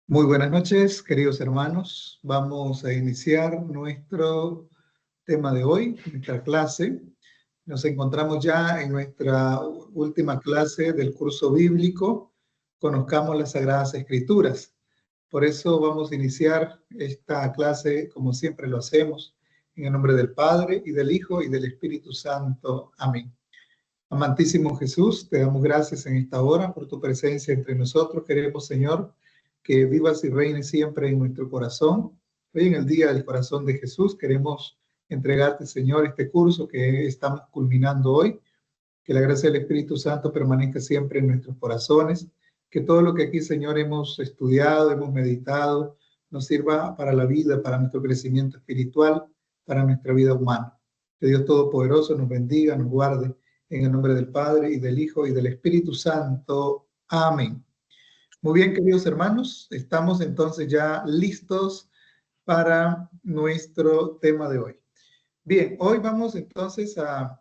Muy buenas noches, queridos hermanos. Vamos a iniciar nuestro tema de hoy, nuestra clase. Nos encontramos ya en nuestra última clase del curso bíblico. Conozcamos las Sagradas Escrituras. Por eso vamos a iniciar esta clase como siempre lo hacemos, en el nombre del Padre, y del Hijo, y del Espíritu Santo. Amén. Amantísimo Jesús, te damos gracias en esta hora por tu presencia entre nosotros. Queremos, Señor, que vivas y reines siempre en nuestro corazón. Hoy en el Día del Corazón de Jesús queremos entregarte, Señor, este curso que estamos culminando hoy. Que la gracia del Espíritu Santo permanezca siempre en nuestros corazones. Que todo lo que aquí, Señor, hemos estudiado, hemos meditado, nos sirva para la vida, para nuestro crecimiento espiritual, para nuestra vida humana. Que Dios Todopoderoso nos bendiga, nos guarde. En el nombre del Padre, y del Hijo, y del Espíritu Santo. Amén. Muy bien, queridos hermanos, estamos entonces ya listos para nuestro tema de hoy. Bien, hoy vamos entonces a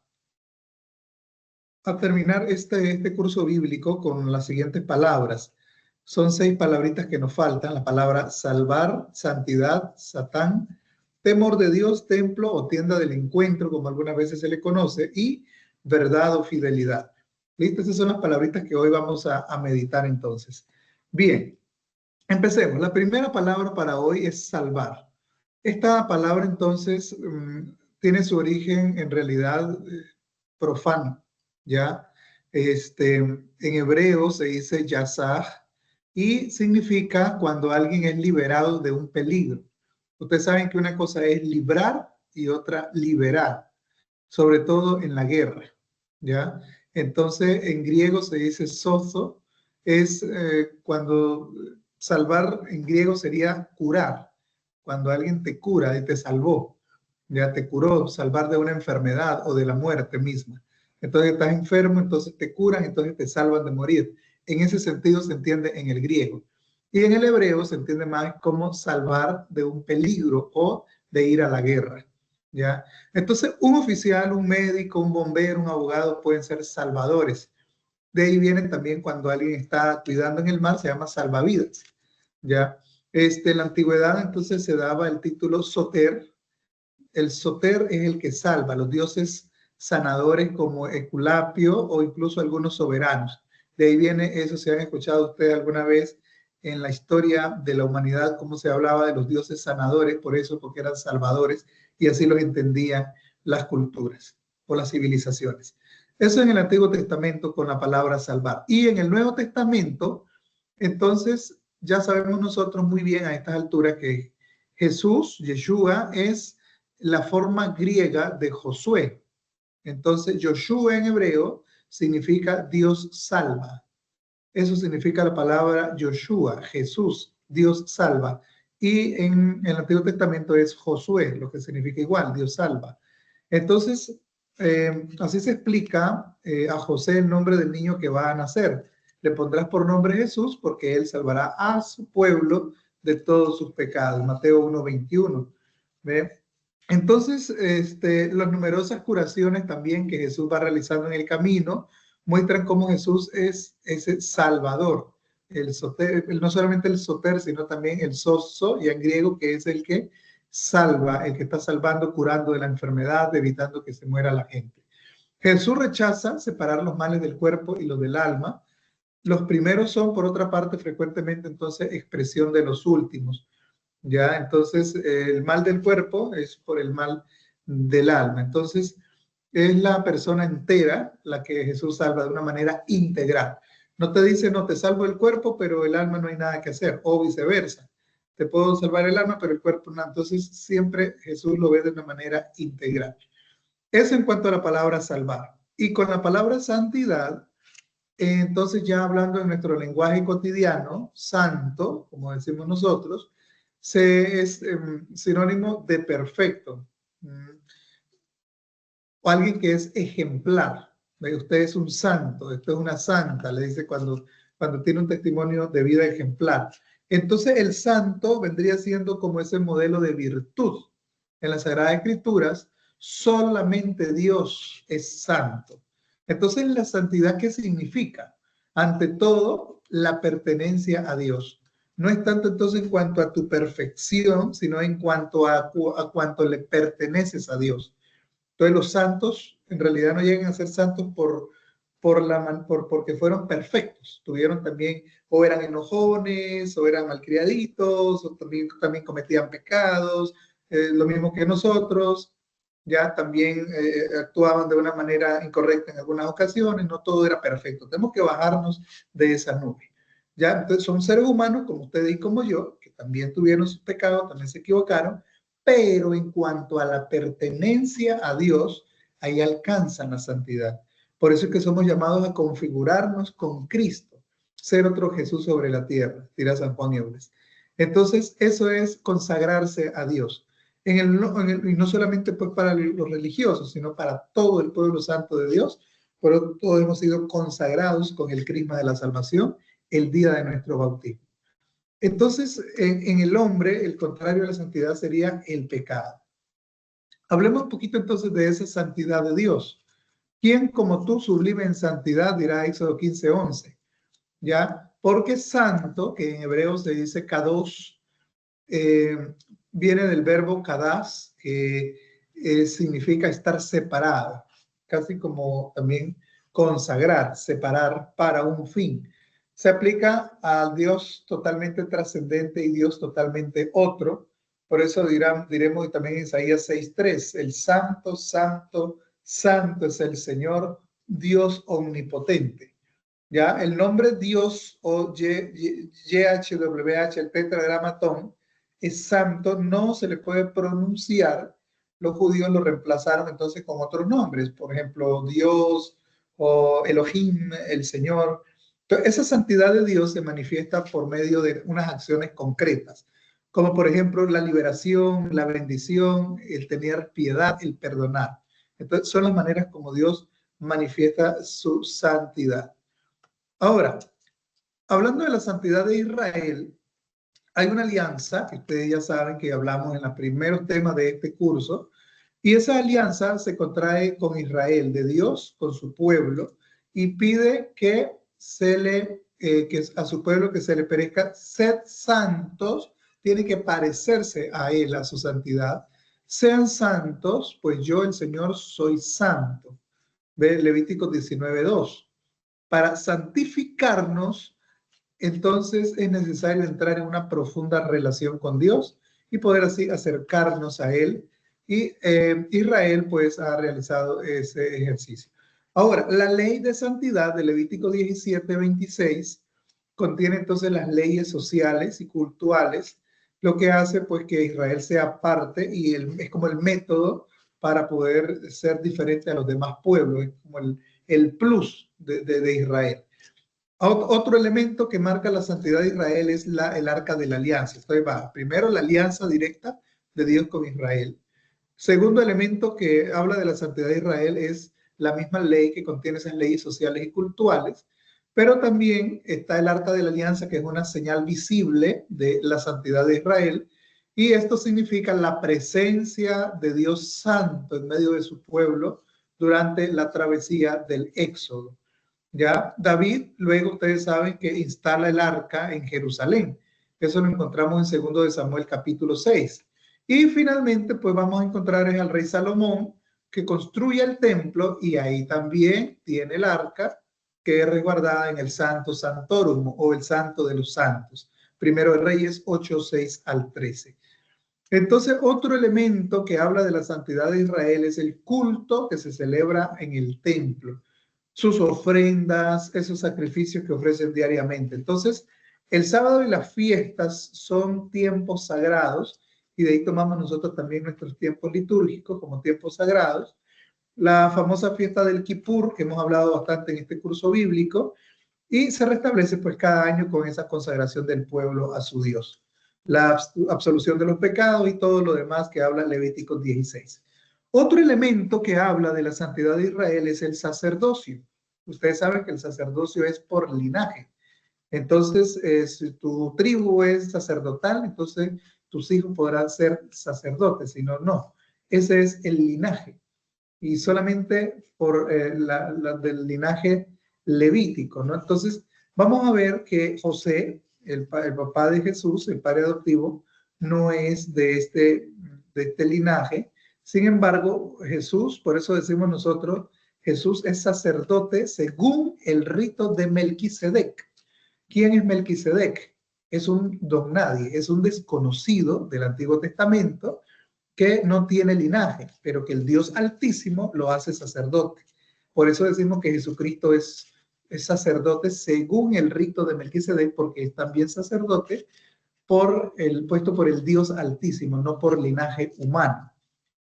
terminar este curso bíblico con las siguientes palabras. Son 6 palabritas que nos faltan: la palabra salvar, santidad, Satán, temor de Dios, templo o tienda del encuentro, como algunas veces se le conoce, y verdad o fidelidad. ¿Listo? Esas son las palabritas que hoy vamos a meditar entonces. Bien, empecemos. La primera palabra para hoy es salvar. Esta palabra entonces tiene su origen en realidad profano, ¿ya? En hebreo se dice yazah y significa cuando alguien es liberado de un peligro. Ustedes saben que una cosa es librar y otra liberar, sobre todo en la guerra, ¿ya? Entonces, en griego se dice sozo, es cuando salvar en griego sería curar, cuando alguien te cura y te salvó, ya te curó, salvar de una enfermedad o de la muerte misma. Entonces estás enfermo, entonces te curan, entonces te salvan de morir. En ese sentido se entiende en el griego. Y en el hebreo se entiende más como salvar de un peligro o de ir a la guerra, ¿ya? Entonces, un oficial, un médico, un bombero, un abogado pueden ser salvadores. De ahí viene también cuando alguien está cuidando en el mar, se llama salvavidas, ¿ya? En la antigüedad entonces se daba el título soter. El soter es el que salva, los dioses sanadores como Esculapio o incluso algunos soberanos. De ahí viene eso, si han escuchado ustedes alguna vez en la historia de la humanidad, cómo se hablaba de los dioses sanadores, por eso, porque eran salvadores, y así los entendían las culturas o las civilizaciones. Eso en el Antiguo Testamento con la palabra salvar. Y en el Nuevo Testamento, entonces, ya sabemos nosotros muy bien a estas alturas que Jesús, Yeshua, es la forma griega de Josué. Entonces, Yoshua en hebreo significa Dios salva. Eso significa la palabra Yoshua, Jesús, Dios salva. Y en el Antiguo Testamento es Josué, lo que significa igual, Dios salva. Entonces, así se explica a José el nombre del niño que va a nacer. Le pondrás por nombre Jesús porque él salvará a su pueblo de todos sus pecados. Mateo 1:21. ¿Ve? Entonces, las numerosas curaciones también que Jesús va realizando en el camino muestran cómo Jesús es ese salvador. El soter, no solamente el soter, sino también el sozo, y en griego, que es el que salva, el que está salvando, curando de la enfermedad, evitando que se muera la gente. Jesús rechaza separar los males del cuerpo y los del alma. Los primeros son, por otra parte, frecuentemente entonces expresión de los últimos. ¿Ya? Entonces, el mal del cuerpo es por el mal del alma. Entonces, es la persona entera la que Jesús salva de una manera integral. No te dice, no, te salvo el cuerpo, pero el alma no hay nada que hacer, o viceversa. Te puedo salvar el alma, pero el cuerpo no. Entonces, siempre Jesús lo ve de una manera integral. Eso en cuanto a la palabra salvar. Y con la palabra santidad, entonces ya hablando en nuestro lenguaje cotidiano, santo, como decimos nosotros, es sinónimo de perfecto. O alguien que es ejemplar. Usted es un santo, usted es una santa, le dice cuando tiene un testimonio de vida ejemplar. Entonces el santo vendría siendo como ese modelo de virtud. En las Sagradas Escrituras, solamente Dios es santo. Entonces, la santidad, ¿qué significa? Ante todo, la pertenencia a Dios. no es tanto entonces en cuanto a tu perfección, sino en cuanto a cuanto le perteneces a Dios. Entonces los santos en realidad no llegan a ser santos porque fueron perfectos. Tuvieron también, o eran enojones, o eran malcriaditos, o también cometían pecados, lo mismo que nosotros. Ya también actuaban de una manera incorrecta en algunas ocasiones, no todo era perfecto. Tenemos que bajarnos de esa nube. Ya, entonces son seres humanos como ustedes y como yo, que también tuvieron sus pecados, también se equivocaron, pero en cuanto a la pertenencia a Dios, ahí alcanzan la santidad. Por eso es que somos llamados a configurarnos con Cristo, ser otro Jesús sobre la tierra, dirá San Juan Eudes. Entonces, eso es consagrarse a Dios. Y no solamente pues para los religiosos, sino para todo el pueblo santo de Dios. Por eso todos hemos sido consagrados con el crisma de la salvación el día de nuestro bautismo. Entonces, en el hombre, el contrario de la santidad sería el pecado. Hablemos un poquito entonces de esa santidad de Dios. ¿Quién como tú sublime en santidad? Dirá Éxodo 15:11. ¿Ya? Porque santo, que en hebreo se dice kadosh, viene del verbo kadas, que significa estar separado, casi como también consagrar, separar para un fin. Se aplica al Dios totalmente trascendente y Dios totalmente otro. Por eso diremos también en Isaías 6:3, el santo, santo, santo es el Señor, Dios omnipotente. Ya, el nombre Dios o YHWH, el tetragramatón, es santo, no se le puede pronunciar. Los judíos lo reemplazaron entonces con otros nombres, por ejemplo, Dios o Elohim, el Señor. Entonces, esa santidad de Dios se manifiesta por medio de unas acciones concretas, como por ejemplo la liberación, la bendición, el tener piedad, el perdonar. Entonces, son las maneras como Dios manifiesta su santidad. Ahora, hablando de la santidad de Israel, hay una alianza, que ustedes ya saben que hablamos en los primeros temas de este curso, y esa alianza se contrae con Israel, de Dios, con su pueblo, y pide que que a su pueblo que se le perezca, sed santos, tiene que parecerse a él, a su santidad. Sean santos, pues yo, el Señor, soy santo. Ve Levítico 19:2. Para santificarnos, entonces es necesario entrar en una profunda relación con Dios y poder así acercarnos a Él. Y Israel pues ha realizado ese ejercicio. Ahora, la ley de santidad de Levítico 17:26 contiene entonces las leyes sociales y culturales, lo que hace pues que Israel sea parte y es como el método para poder ser diferente a los demás pueblos, es como el plus de Israel. Otro elemento que marca la santidad de Israel es el arca de la alianza. Entonces va, primero la alianza directa de Dios con Israel. Segundo elemento que habla de la santidad de Israel es la misma ley que contiene esas leyes sociales y culturales, pero también está el arca de la alianza, que es una señal visible de la santidad de Israel, y esto significa la presencia de Dios Santo en medio de su pueblo durante la travesía del Éxodo. Ya David, luego ustedes saben que instala el arca en Jerusalén. Eso lo encontramos en 2 de Samuel capítulo 6. Y finalmente, pues vamos a encontrar al rey Salomón, que construye el templo y ahí también tiene el arca, que es resguardada en el Santo Santorum o el Santo de los Santos. Primero de Reyes 8:6-13. Entonces, otro elemento que habla de la santidad de Israel es el culto que se celebra en el templo, sus ofrendas, esos sacrificios que ofrecen diariamente. Entonces, el sábado y las fiestas son tiempos sagrados y de ahí tomamos nosotros también nuestros tiempos litúrgicos como tiempos sagrados. La famosa fiesta del Kipur, que hemos hablado bastante en este curso bíblico, y se restablece pues cada año con esa consagración del pueblo a su Dios. La absolución de los pecados y todo lo demás que habla Levítico 16. Otro elemento que habla de la santidad de Israel es el sacerdocio. Ustedes saben que el sacerdocio es por linaje. Entonces, si tu tribu es sacerdotal, entonces tus hijos podrán ser sacerdotes, si no, no. Ese es el linaje. Y solamente por del linaje levítico, ¿no? Entonces, vamos a ver que José, el papá de Jesús, el padre adoptivo, no es de este linaje. Sin embargo, Jesús, por eso decimos nosotros, Jesús es sacerdote según el rito de Melquisedec. ¿Quién es Melquisedec? Es un don nadie, es un desconocido del Antiguo Testamento que no tiene linaje, pero que el Dios Altísimo lo hace sacerdote. Por eso decimos que Jesucristo es sacerdote según el rito de Melquisedec, porque es también sacerdote puesto por el Dios Altísimo, no por linaje humano.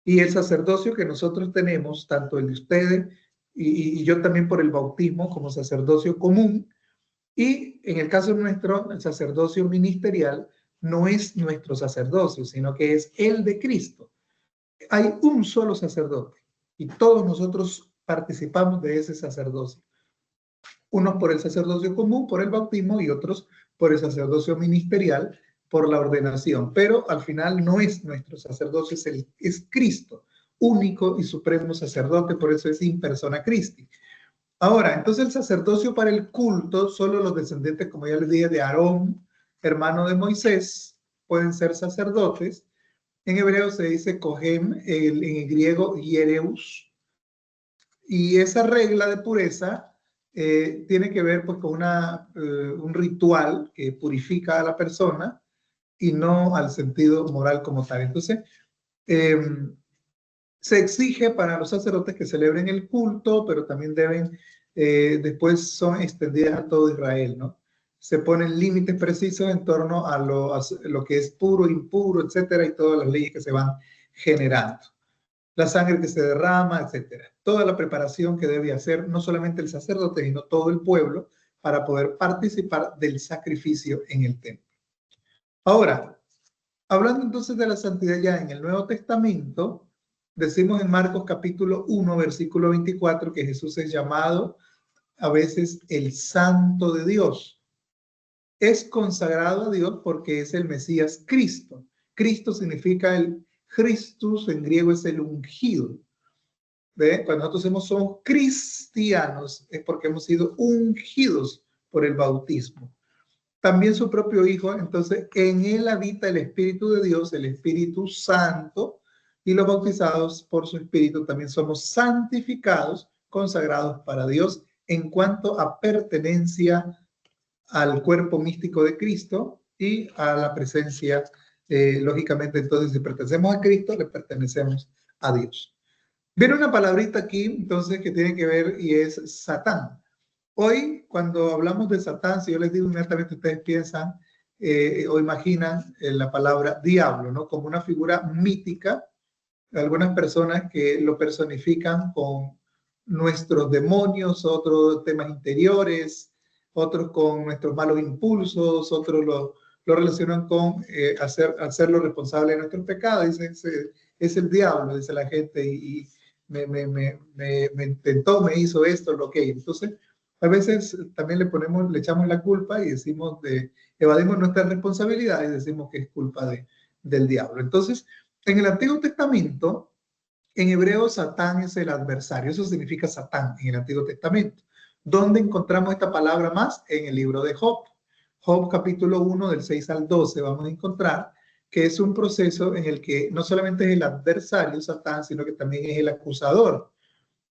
Y el sacerdocio que nosotros tenemos, tanto el de ustedes y yo también por el bautismo como sacerdocio común, y en el caso nuestro, el sacerdocio ministerial no es nuestro sacerdocio, sino que es el de Cristo. Hay un solo sacerdote y todos nosotros participamos de ese sacerdocio. Unos por el sacerdocio común, por el bautismo, y otros por el sacerdocio ministerial, por la ordenación. Pero al final no es nuestro sacerdocio, es Cristo, único y supremo sacerdote, por eso es in persona Christi. Ahora, entonces el sacerdocio para el culto, solo los descendientes, como ya les dije, de Aarón, hermano de Moisés, pueden ser sacerdotes. En hebreo se dice Kohen, en el griego Hiereus. Y esa regla de pureza tiene que ver pues, con un ritual que purifica a la persona y no al sentido moral como tal. Entonces, se exige para los sacerdotes que celebren el culto, pero también después son extendidas a todo Israel, ¿no? Se ponen límites precisos en torno a lo que es puro, impuro, etcétera, y todas las leyes que se van generando. La sangre que se derrama, etcétera. Toda la preparación que debe hacer no solamente el sacerdote, sino todo el pueblo para poder participar del sacrificio en el templo. Ahora, hablando entonces de la santidad ya en el Nuevo Testamento, decimos en Marcos capítulo 1, versículo 24, que Jesús es llamado a veces el Santo de Dios. Es consagrado a Dios porque es el Mesías Cristo. Cristo significa Christus, en griego es el ungido. ¿Ve? Cuando nosotros somos cristianos es porque hemos sido ungidos por el bautismo. También su propio Hijo, entonces en él habita el Espíritu de Dios, el Espíritu Santo, y los bautizados por su Espíritu también somos santificados, consagrados para Dios en cuanto a pertenencia al cuerpo místico de Cristo y a la presencia, lógicamente, entonces si pertenecemos a Cristo, le pertenecemos a Dios. Viene una palabrita aquí, entonces, que tiene que ver y es Satán. Hoy, cuando hablamos de Satán, si yo les digo inmediatamente, ustedes piensan o imaginan la palabra diablo, ¿no? Como una figura mítica. Algunas personas que lo personifican con nuestros demonios, otros temas interiores, otros con nuestros malos impulsos, otros lo relacionan con hacerlo responsable de nuestros pecados. Dicen, es el diablo, dice la gente, y me intentó, me hizo esto, lo que. Entonces, a veces también le echamos la culpa y evadimos nuestras responsabilidades y decimos que es culpa del diablo. Entonces, en el Antiguo Testamento, en hebreo, Satán es el adversario. Eso significa Satán en el Antiguo Testamento. ¿Dónde encontramos esta palabra más? En el libro de Job. Job capítulo 1, del 6 al 12, vamos a encontrar que es un proceso en el que no solamente es el adversario, Satán, sino que también es el acusador.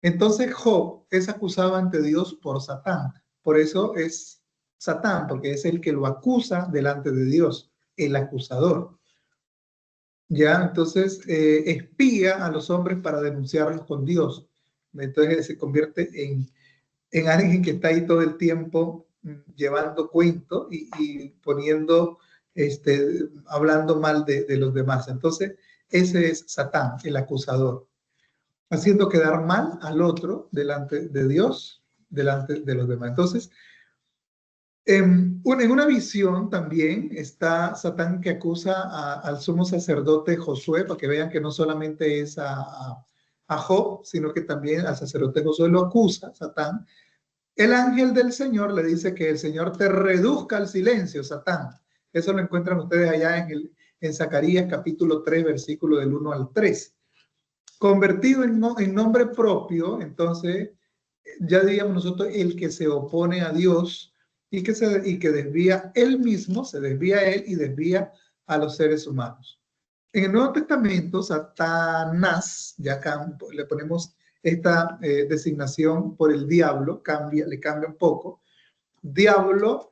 Entonces Job es acusado ante Dios por Satán. Por eso es Satán, porque es el que lo acusa delante de Dios, el acusador. Ya, entonces espía a los hombres para denunciarlos con Dios. Entonces se convierte en alguien que está ahí todo el tiempo llevando cuento y poniendo, hablando mal de los demás. Entonces ese es Satán, el acusador, haciendo quedar mal al otro delante de Dios, delante de los demás. Entonces, en una visión también está Satán que acusa al sumo sacerdote Josué, para que vean que no solamente es a Job, sino que también al sacerdote Josué lo acusa, Satán. El ángel del Señor le dice que el Señor te reduzca al silencio, Satán. Eso lo encuentran ustedes allá en Zacarías capítulo 3, versículo del 1 al 3. Convertido en nombre propio, entonces, ya diríamos nosotros, el que se opone a Dios y que desvía él mismo, se desvía a él y desvía a los seres humanos. En el Nuevo Testamento, Satanás, ya le ponemos esta designación por el diablo, le cambia un poco. Diablo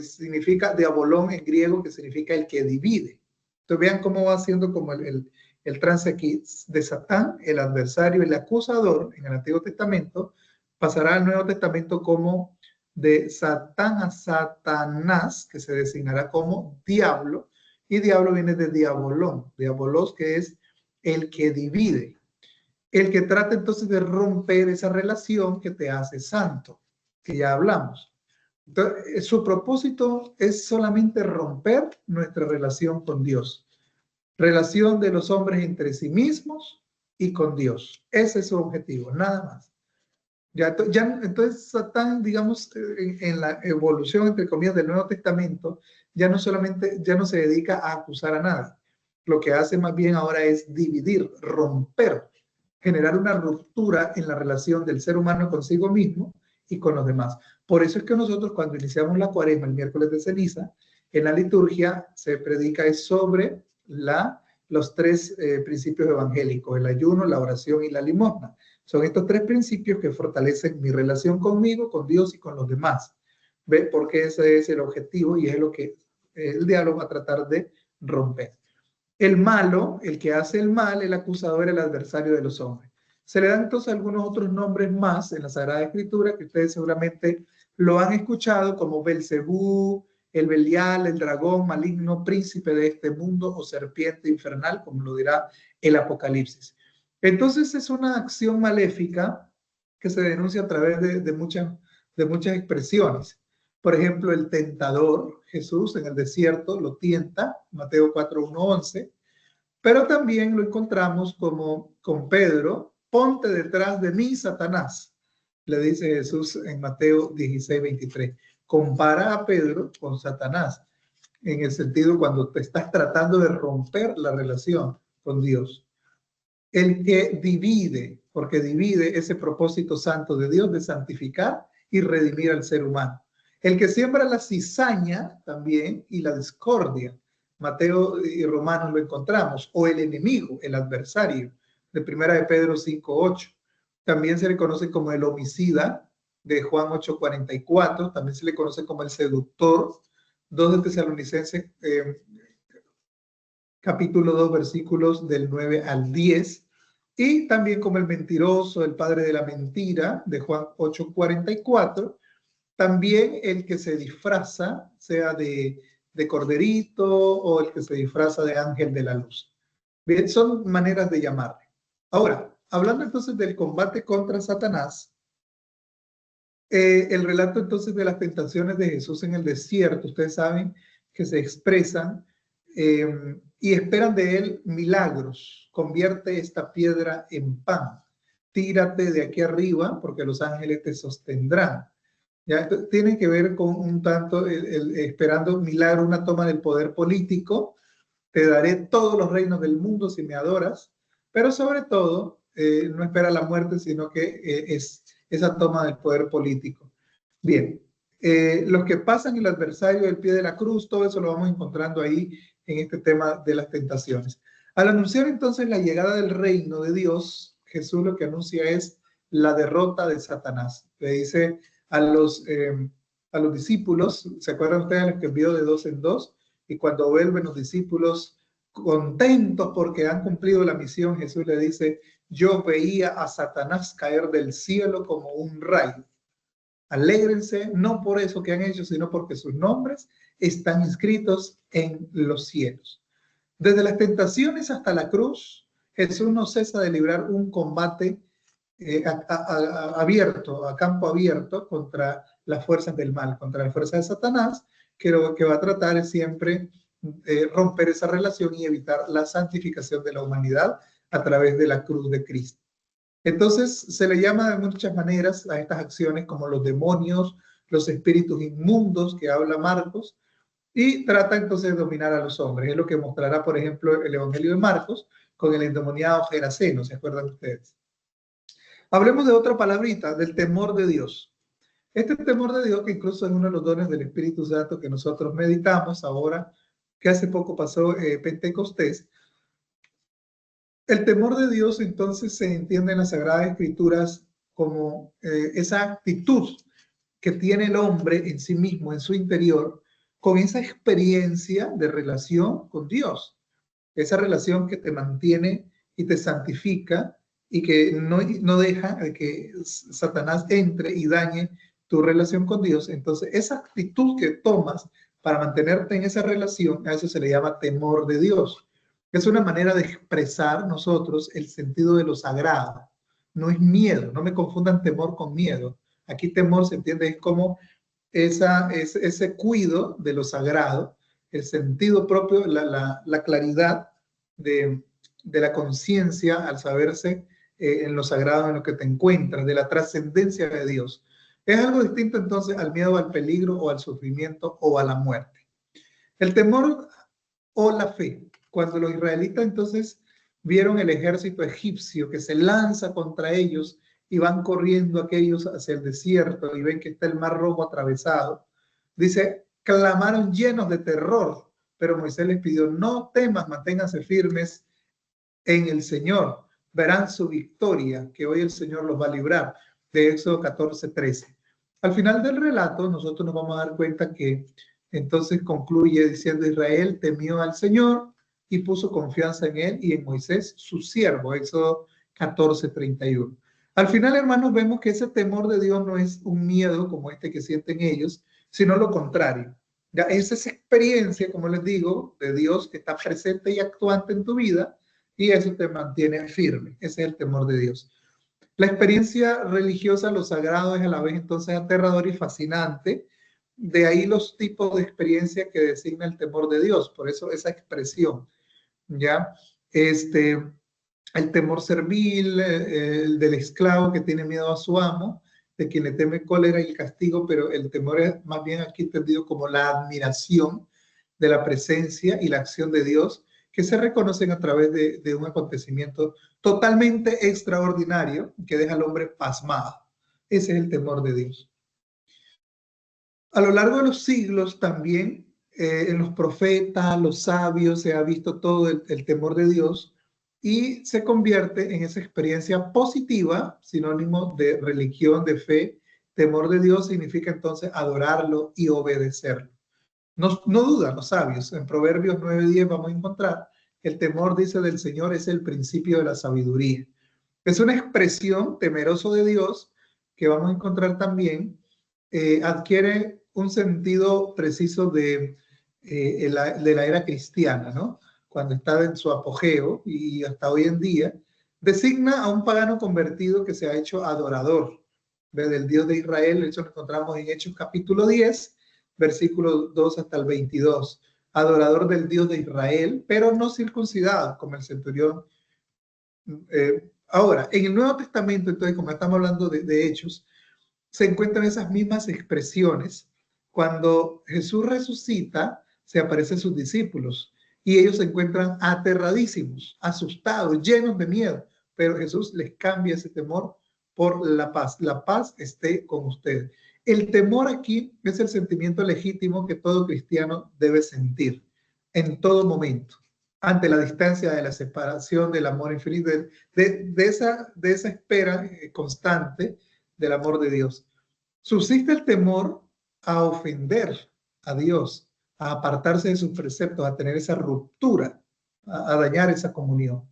significa diabolón en griego, que significa el que divide. Entonces vean cómo va haciendo como el trance aquí de Satán, el adversario, el acusador en el Antiguo Testamento, pasará al Nuevo Testamento como de Satán a Satanás, que se designará como diablo, y diablo viene de diabolón, diabolos, que es el que divide, el que trata entonces de romper esa relación que te hace santo, que ya hablamos. Entonces, su propósito es solamente romper nuestra relación con Dios, relación de los hombres entre sí mismos y con Dios. Ese es su objetivo, nada más. Entonces, Satán, digamos, en la evolución, entre comillas, del Nuevo Testamento, ya no se dedica a acusar a nadie. Lo que hace más bien ahora es dividir, romper, generar una ruptura en la relación del ser humano consigo mismo y con los demás. Por eso es que nosotros, cuando iniciamos la Cuaresma, el miércoles de ceniza, en la liturgia se predica sobre los tres principios evangélicos: el ayuno, la oración y la limosna. Son estos tres principios que fortalecen mi relación conmigo, con Dios y con los demás. ¿Ve? Porque ese es el objetivo y es lo que el diálogo va a tratar de romper. El malo, el que hace el mal, el acusador, el adversario de los hombres. Se le dan entonces algunos otros nombres más en la Sagrada Escritura que ustedes seguramente lo han escuchado, como Belcebú, el Belial, el dragón maligno, príncipe de este mundo o serpiente infernal, como lo dirá el Apocalipsis. Entonces es una acción maléfica que se denuncia a través de muchas expresiones. Por ejemplo, el tentador, Jesús en el desierto lo tienta, Mateo 4:1-11, pero también lo encontramos como con Pedro: ponte detrás de mí, Satanás, le dice Jesús en Mateo 16:23. Compara a Pedro con Satanás, en el sentido cuando te estás tratando de romper la relación con Dios. El que divide, porque divide ese propósito santo de Dios de santificar y redimir al ser humano. El que siembra la cizaña también y la discordia. Mateo y Romanos lo encontramos. O el enemigo, el adversario, de 1 de Pedro 5:8. También se le conoce como el homicida, de Juan 8:44. También se le conoce como el seductor, 2 de Tesalonicenses capítulo 2, versículos del 9 al 10, y también como el mentiroso, el padre de la mentira, de Juan 8:44, también el que se disfraza, sea de corderito o el que se disfraza de ángel de la luz. Bien, son maneras de llamarle. Ahora, hablando entonces del combate contra Satanás, el relato entonces de las tentaciones de Jesús en el desierto, ustedes saben que se expresan y esperan de él milagros. Convierte esta piedra en pan. Tírate de aquí arriba porque los ángeles te sostendrán. ¿Ya? Tiene que ver con un tanto esperando un milagro, una toma del poder político. Te daré todos los reinos del mundo si me adoras, pero sobre todo no espera la muerte, sino que es esa toma del poder político. Bien, los que pasan el adversario del pie de la cruz, todo eso lo vamos encontrando ahí en este tema de las tentaciones. Al anunciar entonces la llegada del reino de Dios, Jesús lo que anuncia es la derrota de Satanás. Le dice a los discípulos, ¿se acuerdan ustedes los que envió de 2 en 2? Y cuando vuelven los discípulos contentos porque han cumplido la misión, Jesús le dice: yo veía a Satanás caer del cielo como un rayo. Alégrense, no por eso que han hecho, sino porque sus nombres están inscritos en los cielos. Desde las tentaciones hasta la cruz, Jesús no cesa de librar un combate abierto, a campo abierto, contra las fuerzas del mal, contra las fuerzas de Satanás, que lo que va a tratar es siempre romper esa relación y evitar la santificación de la humanidad a través de la cruz de Cristo. Entonces se le llama de muchas maneras a estas acciones como los demonios, los espíritus inmundos que habla Marcos, y trata entonces de dominar a los hombres. Es lo que mostrará, por ejemplo, el Evangelio de Marcos con el endemoniado Geraseno, ¿se acuerdan ustedes? Hablemos de otra palabrita, del temor de Dios. Este temor de Dios, que incluso es uno de los dones del Espíritu Santo que nosotros meditamos ahora, que hace poco pasó Pentecostés. El temor de Dios entonces se entiende en las Sagradas Escrituras como esa actitud que tiene el hombre en sí mismo, en su interior, con esa experiencia de relación con Dios. Esa relación que te mantiene y te santifica y que no deja que Satanás entre y dañe tu relación con Dios. Entonces, esa actitud que tomas para mantenerte en esa relación, a eso se le llama temor de Dios. Es una manera de expresar nosotros el sentido de lo sagrado. No es miedo, no me confundan temor con miedo. Aquí temor se entiende es como ese cuido de lo sagrado, el sentido propio, la claridad de, de la conciencia al saberse en lo sagrado en lo que te encuentras, de la trascendencia de Dios. Es algo distinto entonces al miedo al peligro o al sufrimiento o a la muerte. El temor o la fe. Cuando los israelitas entonces vieron el ejército egipcio que se lanza contra ellos y van corriendo aquellos hacia el desierto y ven que está el mar rojo atravesado, dice, clamaron llenos de terror, pero Moisés les pidió, no temas, manténganse firmes en el Señor, verán su victoria, que hoy el Señor los va a librar, de Éxodo 14:13. Al final del relato, nosotros nos vamos a dar cuenta que entonces concluye diciendo, Israel temió al Señor y puso confianza en él y en Moisés, su siervo, Éxodo 14:31. Al final, hermanos, vemos que ese temor de Dios no es un miedo como este que sienten ellos, sino lo contrario. Ya es esa experiencia, como les digo, de Dios que está presente y actuante en tu vida, y eso te mantiene firme. Ese es el temor de Dios. La experiencia religiosa, lo sagrado, es a la vez entonces aterrador y fascinante. De ahí los tipos de experiencia que designa el temor de Dios. Por eso esa expresión, ¿ya? El temor servil, el del esclavo que tiene miedo a su amo, de quien le teme cólera y el castigo, pero el temor es más bien aquí entendido como la admiración de la presencia y la acción de Dios, que se reconocen a través de un acontecimiento totalmente extraordinario que deja al hombre pasmado. Ese es el temor de Dios. A lo largo de los siglos también, en los profetas, los sabios, se ha visto todo el temor de Dios y se convierte en esa experiencia positiva, sinónimo de religión, de fe. Temor de Dios significa entonces adorarlo y obedecerlo. No dudan los sabios. En Proverbios 9:10 vamos a encontrar, el temor, dice, del Señor es el principio de la sabiduría. Es una expresión temeroso de Dios que vamos a encontrar también, adquiere un sentido preciso de la era cristiana, ¿no? Cuando está en su apogeo y hasta hoy en día, designa a un pagano convertido que se ha hecho adorador del Dios de Israel. Eso lo encontramos en Hechos capítulo 10, versículos 2 hasta el 22. Adorador del Dios de Israel, pero no circuncidado, como el centurión. Ahora, en el Nuevo Testamento, entonces, como estamos hablando de Hechos, se encuentran esas mismas expresiones. Cuando Jesús resucita, se aparecen sus discípulos y ellos se encuentran aterradísimos, asustados, llenos de miedo, pero Jesús les cambia ese temor por la paz. La paz esté con ustedes. El temor aquí es el sentimiento legítimo que todo cristiano debe sentir en todo momento, ante la distancia de la separación, del amor infinito, de esa espera constante del amor de Dios. Subsiste el temor a ofender a Dios, a apartarse de sus preceptos, a tener esa ruptura, a dañar esa comunión.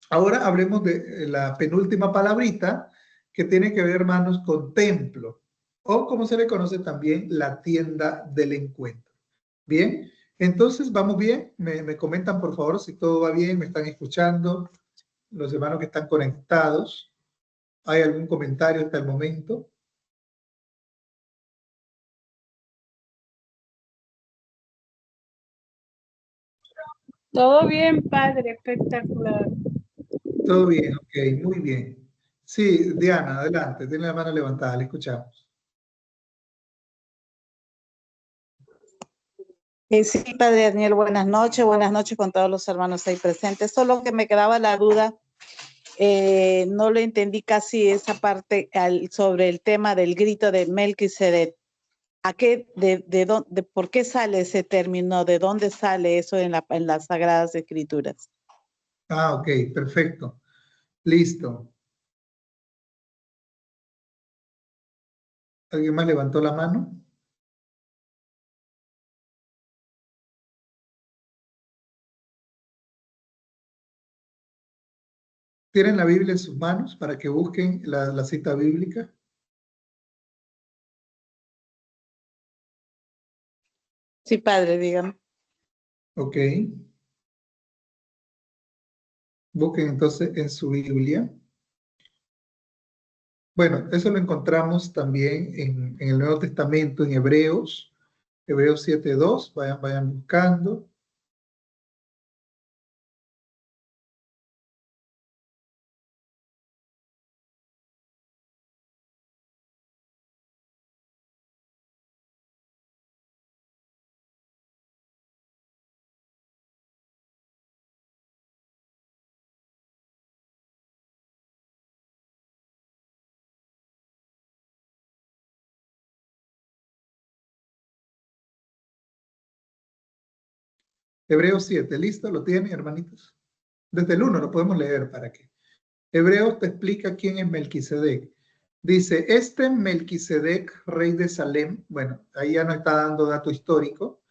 Ahora hablemos de la penúltima palabrita que tiene que ver, hermanos, con templo, o como se le conoce también, la tienda del encuentro. Bien, entonces vamos bien. Me comentan por favor si todo va bien, me están escuchando, los hermanos que están conectados. ¿Hay algún comentario hasta el momento? Todo bien, padre, espectacular. Todo bien, ok, muy bien. Sí, Diana, adelante, tiene la mano levantada, le escuchamos. Sí, padre Daniel, buenas noches con todos los hermanos ahí presentes. Solo que me quedaba la duda no lo entendí casi esa parte sobre el tema del grito de Melquisedec. ¿A qué, por qué sale ese término? ¿De dónde sale eso en las Sagradas Escrituras? Ah, ok, perfecto. Listo. ¿Alguien más levantó la mano? ¿Tienen la Biblia en sus manos para que busquen la cita bíblica? Sí, padre, dígame. Ok. Busquen entonces en su Biblia. Bueno, eso lo encontramos también en el Nuevo Testamento, en Hebreos 7:2. Vayan buscando. Hebreos 7, ¿listo? ¿Lo tienen, hermanitos? Desde el 1 lo podemos leer para que. Hebreos te explica quién es Melquisedec. Dice, este Melquisedec, rey de Salem, bueno, ahí ya nos está dando dato histórico.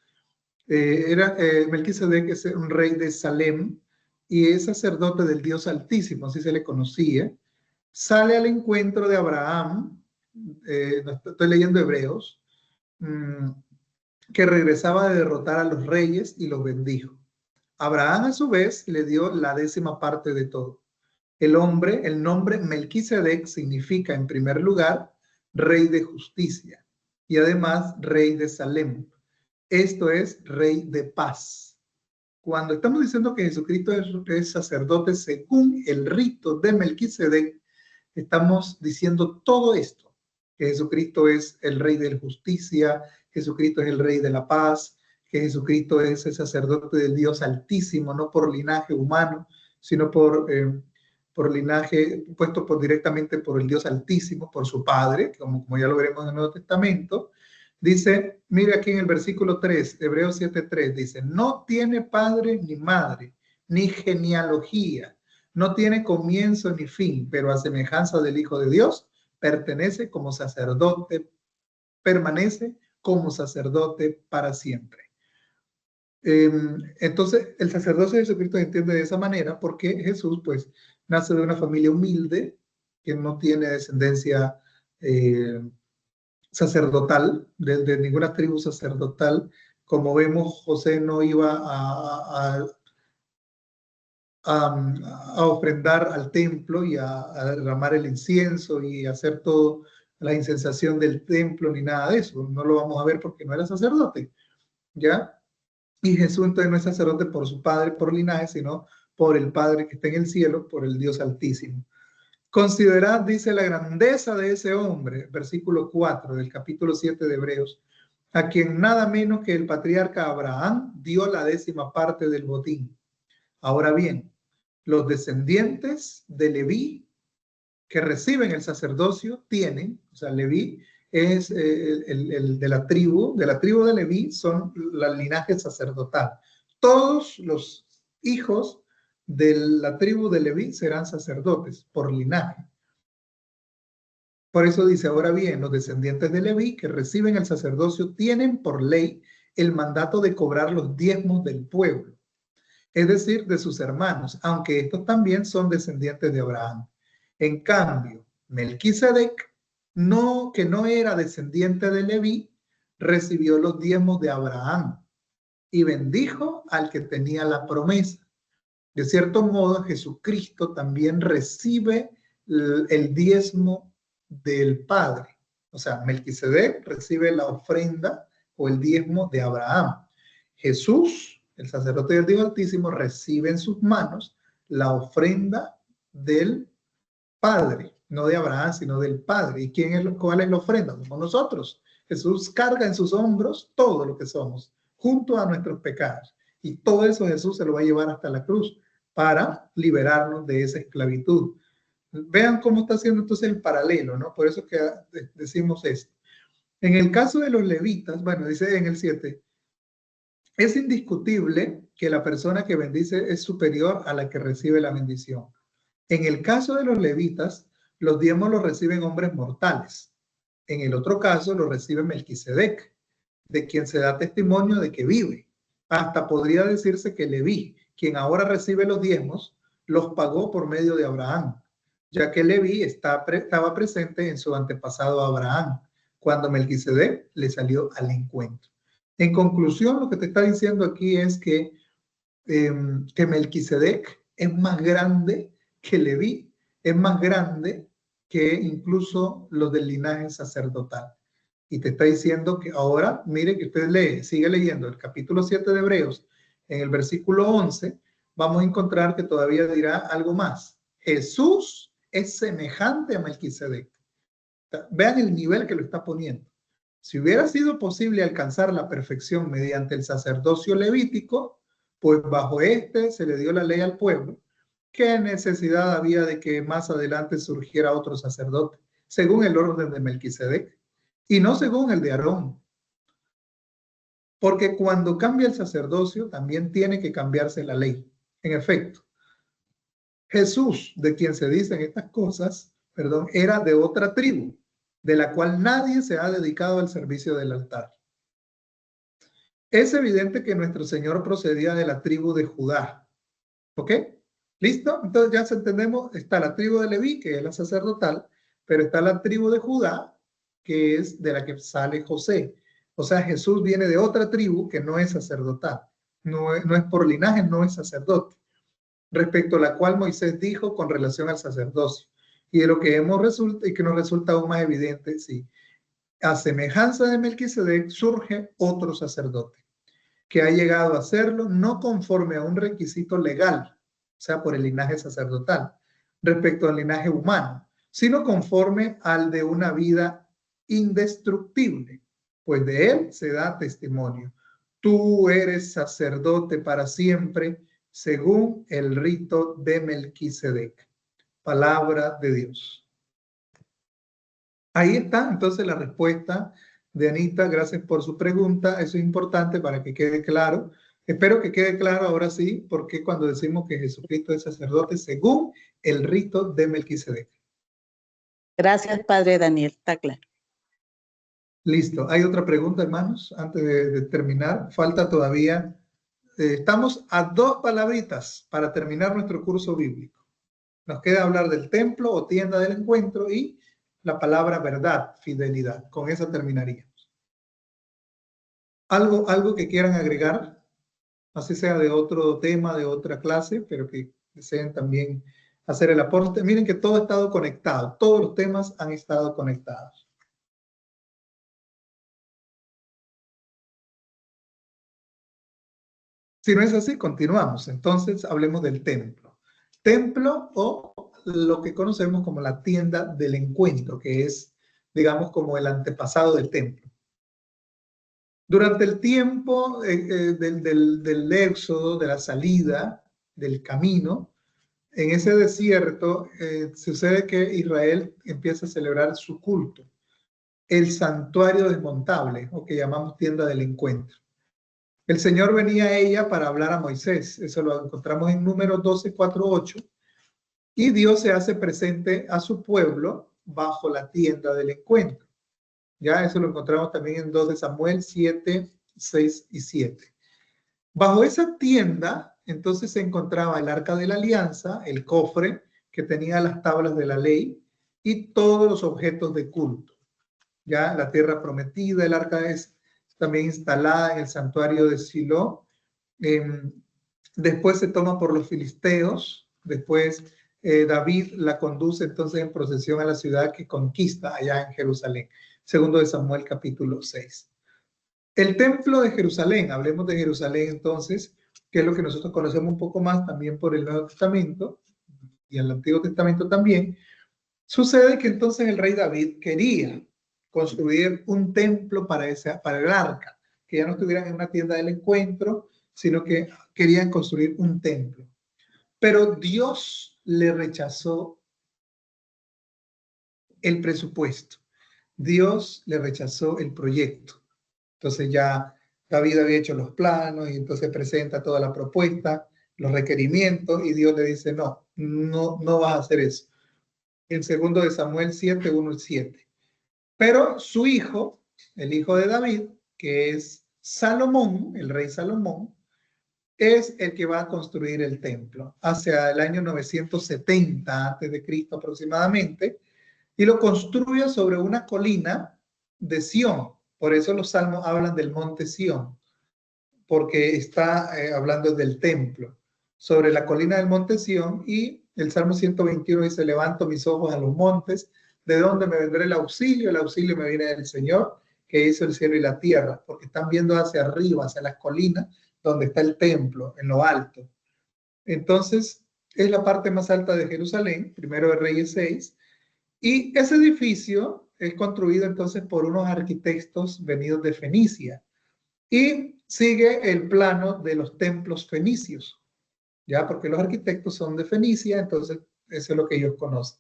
Melquisedec es un rey de Salem y es sacerdote del Dios Altísimo, así se le conocía. Sale al encuentro de Abraham, estoy leyendo Hebreos, que regresaba de derrotar a los reyes y los bendijo. Abraham a su vez le dio la 10ª parte de todo. El nombre Melquisedec significa en primer lugar rey de justicia y además rey de Salem. Esto es rey de paz. Cuando estamos diciendo que Jesucristo es sacerdote según el rito de Melquisedec, estamos diciendo todo esto, que Jesucristo es el rey de la justicia, Jesucristo es el rey de la paz, que Jesucristo es el sacerdote del Dios Altísimo, no por linaje humano, sino por linaje puesto directamente por el Dios Altísimo, por su Padre, como ya lo veremos en el Nuevo Testamento. Dice, mire aquí en el versículo 3, Hebreos 7:3, dice, no tiene padre ni madre, ni genealogía, no tiene comienzo ni fin, pero a semejanza del Hijo de Dios, pertenece como sacerdote, permanece como sacerdote para siempre. Entonces, el sacerdocio de Jesucristo se entiende de esa manera porque Jesús, pues, nace de una familia humilde que no tiene descendencia sacerdotal, de ninguna tribu sacerdotal. Como vemos, José no iba a ofrendar al templo y a derramar el incienso y hacer todo la incensación del templo ni nada de eso. No lo vamos a ver porque no era sacerdote, ¿ya? Y Jesús entonces no es sacerdote por su padre, por linaje, sino por el Padre que está en el cielo, por el Dios Altísimo. Considerad, dice, la grandeza de ese hombre, versículo 4 del capítulo 7 de Hebreos, a quien nada menos que el patriarca Abraham dio la 10ª parte del botín. Ahora bien, los descendientes de Leví que reciben el sacerdocio tienen, o sea, Leví es el de la tribu de Leví son el linaje sacerdotal. Todos los hijos de la tribu de Leví serán sacerdotes por linaje. Por eso dice, ahora bien, los descendientes de Leví que reciben el sacerdocio tienen por ley el mandato de cobrar los diezmos del pueblo, es decir, de sus hermanos, aunque estos también son descendientes de Abraham. En cambio, Melquisedec, que no era descendiente de Leví, recibió los diezmos de Abraham y bendijo al que tenía la promesa. De cierto modo, Jesucristo también recibe el diezmo del Padre. O sea, Melquisedec recibe la ofrenda o el diezmo de Abraham. Jesús, el sacerdote del Dios Altísimo, recibe en sus manos la ofrenda del Padre, no de Abraham, sino del Padre. ¿Y cuál es la ofrenda? Somos nosotros. Jesús carga en sus hombros todo lo que somos, junto a nuestros pecados. Y todo eso Jesús se lo va a llevar hasta la cruz para liberarnos de esa esclavitud. Vean cómo está haciendo entonces el paralelo, ¿no? Por eso que decimos esto. En el caso de los levitas, bueno, dice en el 7, es indiscutible que la persona que bendice es superior a la que recibe la bendición. En el caso de los levitas, los diezmos los reciben hombres mortales. En el otro caso, lo recibe Melquisedec, de quien se da testimonio de que vive. Hasta podría decirse que Leví, quien ahora recibe los diezmos, los pagó por medio de Abraham, ya que Leví estaba presente en su antepasado Abraham, cuando Melquisedec le salió al encuentro. En conclusión, lo que te está diciendo aquí es que Melquisedec es más grande que Leví, es más grande que incluso los del linaje sacerdotal. Y te está diciendo que ahora, mire que usted lee, sigue leyendo el capítulo 7 de Hebreos, en el versículo 11, vamos a encontrar que todavía dirá algo más. Jesús es semejante a Melquisedec. Vean el nivel que lo está poniendo. Si hubiera sido posible alcanzar la perfección mediante el sacerdocio levítico, pues bajo este se le dio la ley al pueblo. ¿Qué necesidad había de que más adelante surgiera otro sacerdote, según el orden de Melquisedec, y no según el de Aarón? Porque cuando cambia el sacerdocio, también tiene que cambiarse la ley. En efecto, Jesús, de quien se dicen estas cosas, era de otra tribu, de la cual nadie se ha dedicado al servicio del altar. Es evidente que nuestro Señor procedía de la tribu de Judá. ¿Ok? ¿Listo? Entonces ya entendemos, está la tribu de Leví, que es la sacerdotal, pero está la tribu de Judá, que es de la que sale José. O sea, Jesús viene de otra tribu que no es sacerdotal. No es por linaje, no es sacerdote. Respecto a la cual Moisés dijo con relación al sacerdocio. Y de lo que y que nos resulta aún más evidente, sí. A semejanza de Melquisedec surge otro sacerdote que ha llegado a serlo no conforme a un requisito legal, o sea, por el linaje sacerdotal, respecto al linaje humano, sino conforme al de una vida indestructible, pues de él se da testimonio. Tú eres sacerdote para siempre, según el rito de Melquisedec. Palabra de Dios. Ahí está entonces la respuesta de Anita. Gracias por su pregunta. Eso es importante para que quede claro. Espero que quede claro ahora sí, porque cuando decimos que Jesucristo es sacerdote según el rito de Melquisedec. Gracias, Padre Daniel. Está claro. Listo. ¿Hay otra pregunta, hermanos? Antes de terminar, falta todavía. Estamos a 2 palabritas para terminar nuestro curso bíblico. Nos queda hablar del templo o tienda del encuentro y la palabra verdad, fidelidad. Con eso terminaríamos. ¿Algo que quieran agregar? Así sea de otro tema, de otra clase, pero que deseen también hacer el aporte. Miren que todo ha estado conectado. Todos los temas han estado conectados. Si no es así, continuamos. Entonces, hablemos del templo. Templo o lo que conocemos como la tienda del encuentro, que es, digamos, como el antepasado del templo. Durante el tiempo del éxodo, de la salida, del camino, en ese desierto sucede que Israel empieza a celebrar su culto, el santuario desmontable, o que llamamos tienda del encuentro. El Señor venía a ella para hablar a Moisés. Eso lo encontramos en Números 12, 4, 8. Y Dios se hace presente a su pueblo bajo la tienda del encuentro. Ya eso lo encontramos también en 2 de Samuel 7, 6 y 7. Bajo esa tienda, entonces se encontraba el arca de la alianza, el cofre que tenía las tablas de la ley y todos los objetos de culto. Ya la tierra prometida, el arca es también instalada en el santuario de Silo. Después se toma por los filisteos. Después David la conduce entonces en procesión a la ciudad que conquista allá en Jerusalén. 2 de Samuel capítulo 6. El templo de Jerusalén, hablemos de Jerusalén entonces, que es lo que nosotros conocemos un poco más también por el Nuevo Testamento y el Antiguo Testamento también. Sucede que entonces el rey David quería construir un templo para el arca, que ya no estuvieran en una tienda del encuentro, sino que querían construir un templo. pero Dios le rechazó el presupuesto. Dios le rechazó el proyecto. Entonces ya David había hecho los planos y entonces presenta toda la propuesta, los requerimientos, y Dios le dice, no, no vas a hacer eso. En 2 de Samuel 7, 1 y 7. Pero su hijo, el hijo de David, que es Salomón, el rey Salomón, es el que va a construir el templo hacia el año 970 antes de Cristo aproximadamente, y lo construye sobre una colina de Sión. Por eso los salmos hablan del monte Sión, porque está hablando del templo, sobre la colina del monte Sión, y el Salmo 121 dice, levanto mis ojos a los montes, ¿de dónde me vendrá el auxilio? El auxilio me viene del Señor, que hizo el cielo y la tierra, porque están viendo hacia arriba, hacia las colinas, donde está el templo, en lo alto. Entonces, es la parte más alta de Jerusalén, Primero de Reyes 6, y ese edificio es construido entonces por unos arquitectos venidos de Fenicia, y sigue el plano de los templos fenicios, ya, porque los arquitectos son de Fenicia, entonces eso es lo que ellos conocen.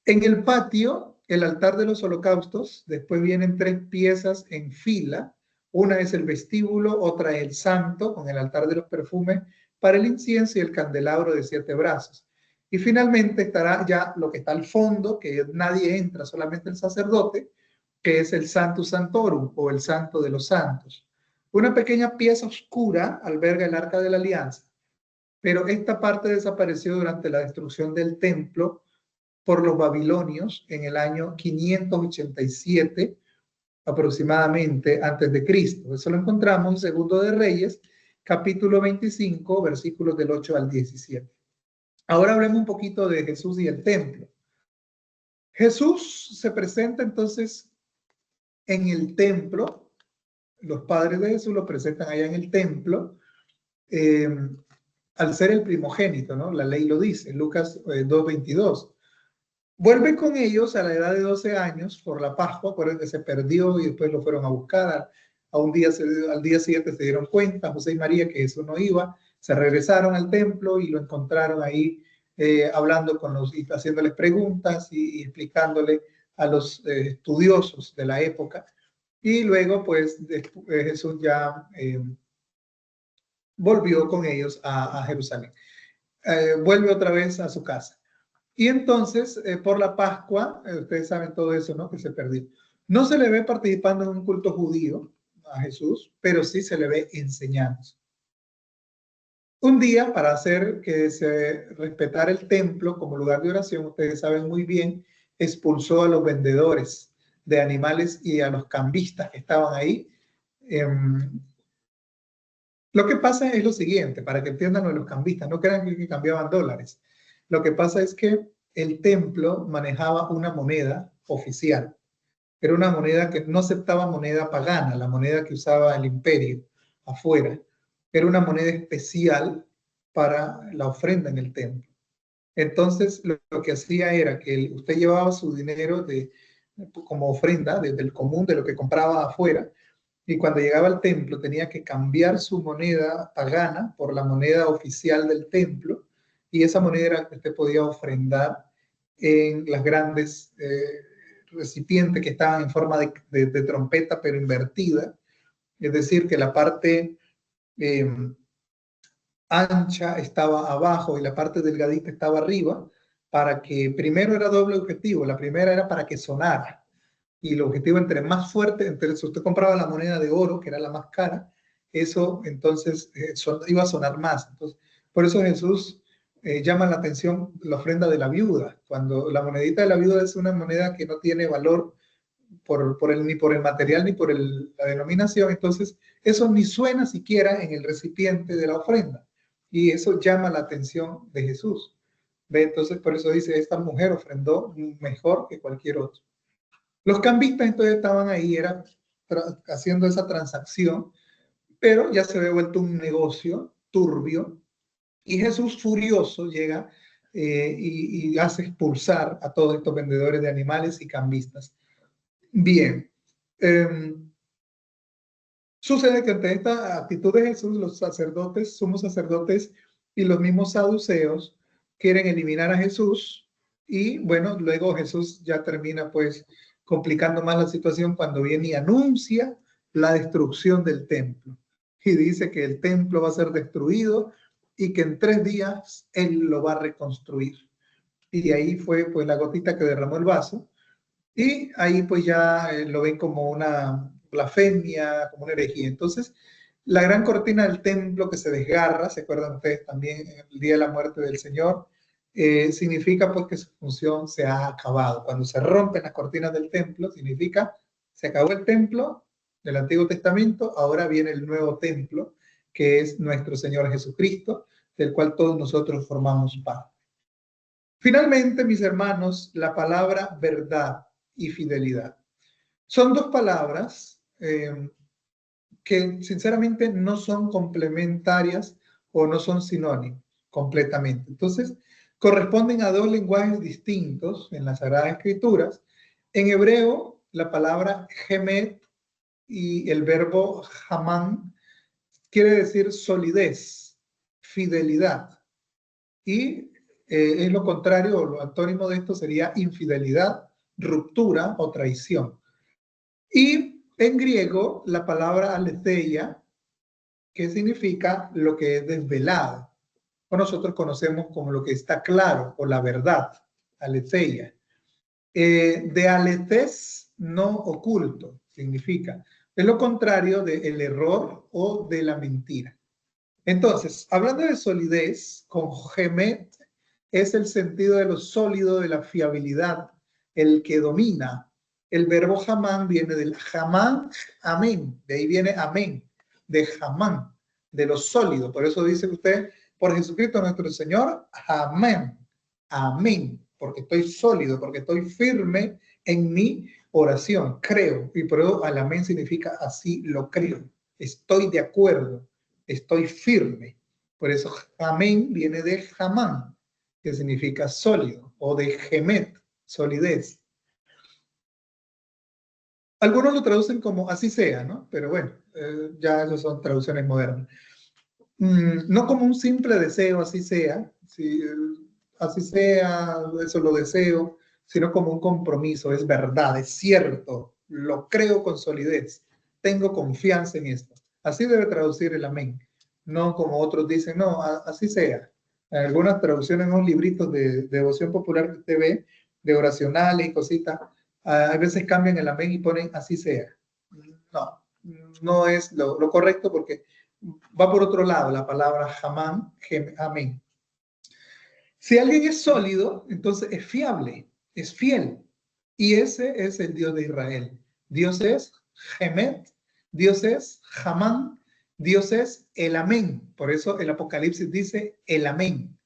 En el patio, el altar de los holocaustos, después vienen 3 piezas en fila. Una es el vestíbulo, otra es el santo, con el altar de los perfumes para el incienso y el candelabro de 7 brazos. Y finalmente estará ya lo que está al fondo, que nadie entra, solamente el sacerdote, que es el Sanctus Sanctorum o el Santo de los Santos. Una pequeña pieza oscura alberga el Arca de la Alianza, pero esta parte desapareció durante la destrucción del templo por los babilonios en el año 587 aproximadamente antes de Cristo. Eso lo encontramos en 2 de Reyes, capítulo 25, versículos del 8 al 17. Ahora hablemos un poquito de Jesús y el templo. Jesús se presenta entonces en el templo. Los padres de Jesús lo presentan allá en el templo, al ser el primogénito, ¿no? La ley lo dice, Lucas 2:22. Vuelve con ellos a la edad de 12 años por la Pascua, acuérdense que se perdió y después lo fueron a buscar. Al día siguiente se dieron cuenta, José y María, que eso no iba, se regresaron al templo y lo encontraron ahí hablando con los, y haciéndoles preguntas y explicándole a los estudiosos de la época. Y luego, pues, Jesús ya volvió con ellos a Jerusalén. Vuelve otra vez a su casa. Y entonces, por la Pascua, ustedes saben todo eso, ¿no? Que se perdió. No se le ve participando en un culto judío a Jesús, pero sí se le ve enseñando. Un día, para hacer que se respetara el templo como lugar de oración, ustedes saben muy bien, expulsó a los vendedores de animales y a los cambistas que estaban ahí. Lo que pasa es lo siguiente, para que entiendan lo de los cambistas, no crean que cambiaban dólares. Lo que pasa es que el templo manejaba una moneda oficial. Era una moneda que no aceptaba moneda pagana, la moneda que usaba el imperio afuera. Era una moneda especial para la ofrenda en el templo. Entonces, lo que hacía era que usted llevaba su dinero como ofrenda desde el común de lo que compraba afuera, y cuando llegaba al templo tenía que cambiar su moneda pagana por la moneda oficial del templo, y esa moneda era que usted podía ofrendar en las grandes recipientes que estaban en forma de trompeta, pero invertida. Es decir, que la parte ancha estaba abajo y la parte delgadita estaba arriba, para que primero era doble objetivo. La primera era para que sonara. Y el objetivo, entre más fuerte, entonces usted compraba la moneda de oro, que era la más cara, eso entonces iba a sonar más. Entonces, por eso Jesús llama la atención la ofrenda de la viuda. Cuando la monedita de la viuda es una moneda que no tiene valor ni por el material ni por la denominación, entonces eso ni suena siquiera en el recipiente de la ofrenda. Y eso llama la atención de Jesús. ¿Ve? Entonces, por eso dice, esta mujer ofrendó mejor que cualquier otro. Los cambistas entonces estaban ahí, eran haciendo esa transacción, pero ya se había vuelto un negocio turbio, y Jesús furioso llega y hace expulsar a todos estos vendedores de animales y cambistas. Bien, sucede que ante esta actitud de Jesús, los sacerdotes, sumos sacerdotes y los mismos saduceos quieren eliminar a Jesús y bueno, luego Jesús ya termina pues complicando más la situación cuando viene y anuncia la destrucción del templo y dice que el templo va a ser destruido y que en 3 días él lo va a reconstruir. Y ahí fue pues la gotita que derramó el vaso y ahí pues ya lo ven como una blasfemia, como una herejía. Entonces, la gran cortina del templo que se desgarra, ¿se acuerdan ustedes también el día de la muerte del Señor? Significa pues que su función se ha acabado. Cuando se rompen las cortinas del templo, significa se acabó el templo del Antiguo Testamento, ahora viene el nuevo templo, que es nuestro Señor Jesucristo, del cual todos nosotros formamos parte. Finalmente, mis hermanos, la palabra verdad y fidelidad. Son 2 palabras que sinceramente no son complementarias o no son sinónimos completamente. Entonces, corresponden a 2 lenguajes distintos en las Sagradas Escrituras. En hebreo, la palabra gemet y el verbo hamán quiere decir solidez, fidelidad. Y es lo contrario, o lo antónimo de esto sería infidelidad, ruptura o traición. Y en griego, la palabra aletheia, que significa lo que es desvelado, o nosotros conocemos como lo que está claro, o la verdad, aletheia. De aletes, no oculto, significa. Es lo contrario del error o de la mentira. Entonces, hablando de solidez, con gemet es el sentido de lo sólido, de la fiabilidad, el que domina. El verbo jamán viene del jamán, amén. De ahí viene amén, de jamán, de lo sólido. Por eso dice usted, por Jesucristo nuestro Señor, amén, amén, porque estoy sólido, porque estoy firme en mi oración, creo. Y por eso al amén significa así lo creo, estoy de acuerdo, estoy firme. Por eso amén viene de jamán, que significa sólido, o de gemet, solidez. Algunos lo traducen como así sea, ¿no? Pero bueno, ya eso son traducciones modernas. No como un simple deseo, así sea, si, así sea, eso lo deseo, sino como un compromiso, es verdad, es cierto, lo creo con solidez, tengo confianza en esto. Así debe traducir el amén, no como otros dicen, no, así sea. En algunas traducciones, en unos libritos de devoción popular que usted ve, de oracionales y cositas, a veces cambian el amén y ponen así sea. No, no es lo correcto porque va por otro lado la palabra jamán, amén. Si alguien es sólido, entonces es fiable, es fiel. Y ese es el Dios de Israel. Dios es Gemet, Dios es Jamán, Dios es el amén. Por eso el Apocalipsis dice el amén.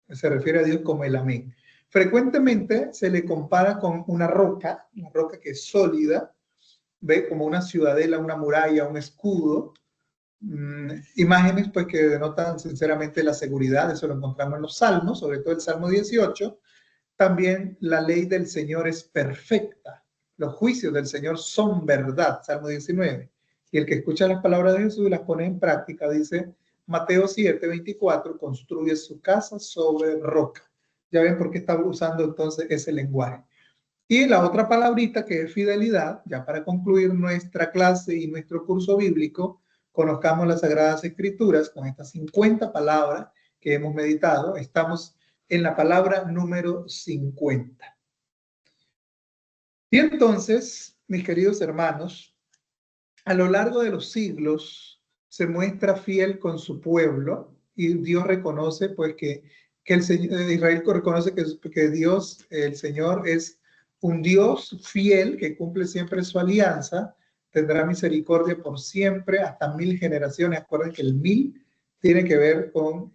Se refiere a Dios como el amén. Frecuentemente se le compara con una roca que es sólida, ve como una ciudadela, una muralla, un escudo. Imágenes pues que denotan sinceramente la seguridad. Eso lo encontramos en los salmos, sobre todo el Salmo 18. También la ley del Señor es perfecta, los juicios del Señor son verdad, Salmo 19. Y el que escucha las palabras de Jesús y las pone en práctica, dice Mateo 7:24, construye su casa sobre roca. Ya ven por qué está usando entonces ese lenguaje. Y la otra palabrita que es fidelidad, ya para concluir nuestra clase y nuestro curso bíblico, conozcamos las Sagradas Escrituras con estas 50 palabras que hemos meditado. Estamos en la palabra número 50. Y entonces, mis queridos hermanos, a lo largo de los siglos se muestra fiel con su pueblo y Dios reconoce pues que el Señor, Israel reconoce que Dios, el Señor, es un Dios fiel que cumple siempre su alianza, tendrá misericordia por siempre, hasta 1000 generaciones. Acuérdense que el 1000 tiene que ver con,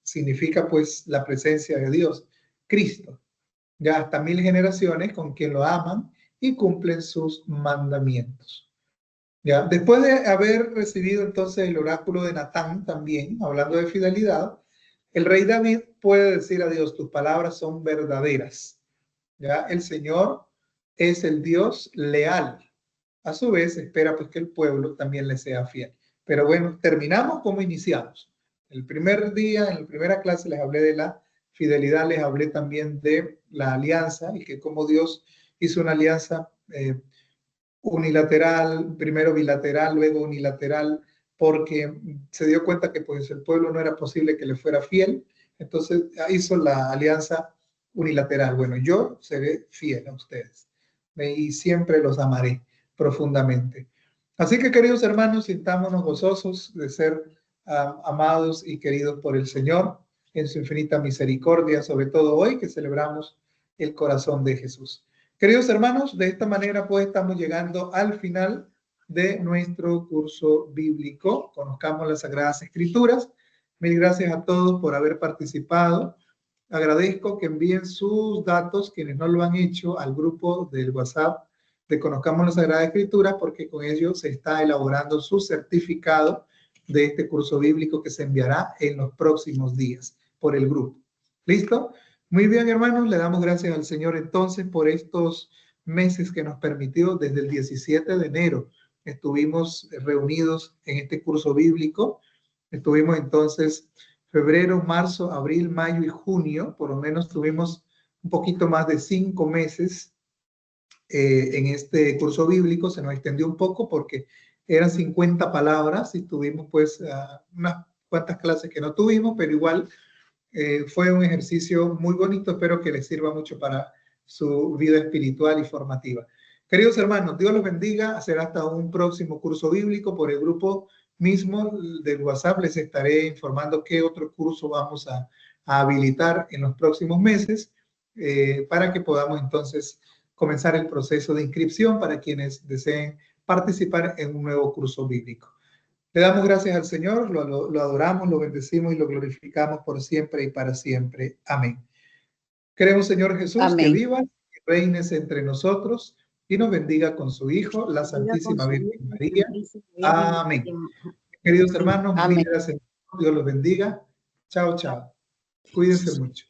significa pues la presencia de Dios, Cristo. Ya hasta 1000 generaciones con quien lo aman y cumplen sus mandamientos. Ya, después de haber recibido entonces el oráculo de Natán también, hablando de fidelidad, el rey David puede decir a Dios, tus palabras son verdaderas. Ya, el Señor es el Dios leal. A su vez, espera pues que el pueblo también le sea fiel. Pero bueno, terminamos como iniciamos. El primer día, en la primera clase, les hablé de la fidelidad, les hablé también de la alianza y que cómo Dios hizo una alianza unilateral, primero bilateral, luego unilateral, porque se dio cuenta que pues el pueblo no era posible que le fuera fiel, entonces hizo la alianza unilateral. Bueno, yo seré fiel a ustedes y siempre los amaré profundamente. Así que, queridos hermanos, sintámonos gozosos de ser amados y queridos por el Señor en su infinita misericordia, sobre todo hoy que celebramos el corazón de Jesús. Queridos hermanos, de esta manera pues estamos llegando al final de nuestro curso bíblico. Conozcamos las Sagradas Escrituras. Mil gracias a todos por haber participado. Agradezco que envíen sus datos, quienes no lo han hecho, al grupo del WhatsApp de Conozcamos las Sagradas Escrituras, porque con ello se está elaborando su certificado de este curso bíblico que se enviará en los próximos días por el grupo. ¿Listo? Muy bien, hermanos, le damos gracias al Señor entonces por estos meses que nos permitió. Desde el 17 de enero estuvimos reunidos en este curso bíblico. Estuvimos entonces febrero, marzo, abril, mayo y junio. Por lo menos tuvimos un poquito más de 5 meses en este curso bíblico. Se nos extendió un poco porque eran 50 palabras y tuvimos pues unas cuantas clases que no tuvimos, pero igual fue un ejercicio muy bonito. Espero que les sirva mucho para su vida espiritual y formativa. Queridos hermanos, Dios los bendiga. Será hasta un próximo curso bíblico por el grupo mismo del WhatsApp. Les estaré informando qué otro curso vamos a habilitar en los próximos meses para que podamos entonces comenzar el proceso de inscripción para quienes deseen participar en un nuevo curso bíblico. Le damos gracias al Señor, lo adoramos, lo bendecimos y lo glorificamos por siempre y para siempre. Amén. Queremos, Señor Jesús, Amén. que vivas y reines entre nosotros y nos bendiga con su Hijo, la Santísima Virgen María. Amén. Queridos hermanos, mil gracias. Dios los bendiga. Chao, chao. Cuídense mucho.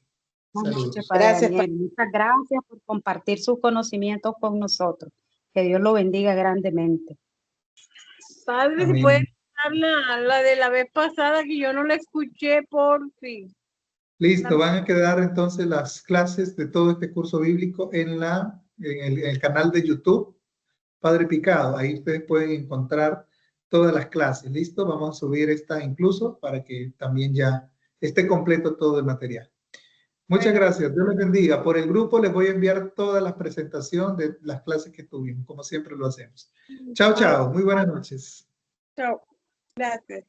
Saludos. Gracias, muchas gracias por compartir sus conocimientos con nosotros. Que Dios lo bendiga grandemente. Padre, Amén. si puede la de la vez pasada que yo no la escuché, por fin. Listo, van a quedar entonces las clases de todo este curso bíblico en el canal de YouTube, Padre Picado. Ahí ustedes pueden encontrar todas las clases. Listo, vamos a subir esta incluso para que también ya esté completo todo el material. Muchas gracias, Dios les bendiga. Por el grupo les voy a enviar todas las presentaciones de las clases que tuvimos, como siempre lo hacemos. Chao, chao. Muy buenas noches. Chao. Gracias.